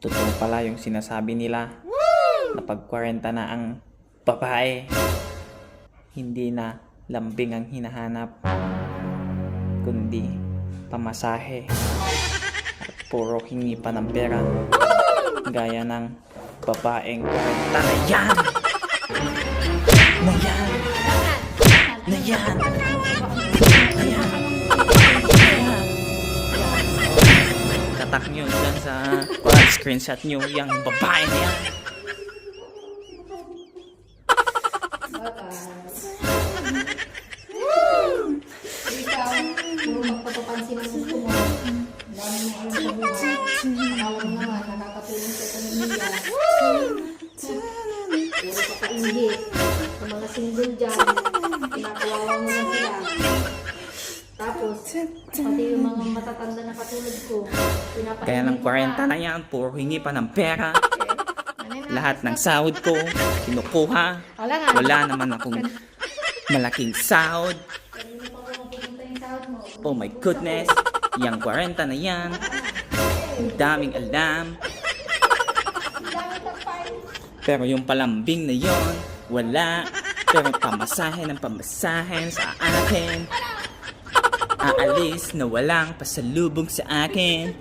Totoo pala yung sinasabi nila na pag 40 na ang babae, hindi na lambing ang hinahanap, kundi pamasahe at puro hingi pa ng pera, gaya ng babaeng 40 na yan! Na yan! Na yan! Na yan! Tatak nyo dyan sa screenshot nyo yung babae na yan. Ikaw, puro magpapapansin ang gusto mo. Dami mo alam sa buhay. Akala mo naman, nakakatulong sa ekonomiya. Puro kakaingit. Sa mga single dyan, pinakawawa mo lang sila. Tapos, pati yung mga matatanda na katulad ko, pinapaingit Kaya ng mo 40 na yan, puro hingi pa ng pera. Lahat ng sahod ko, kinukuha. Wala naman akong malaking sahod. Oh my goodness, yung 40 na yan, ang daming alam. Pero yung palambing na yon, wala. Pero pamasahe ng pamasahe sa akin. Aalis na walang pasalubong sa akin.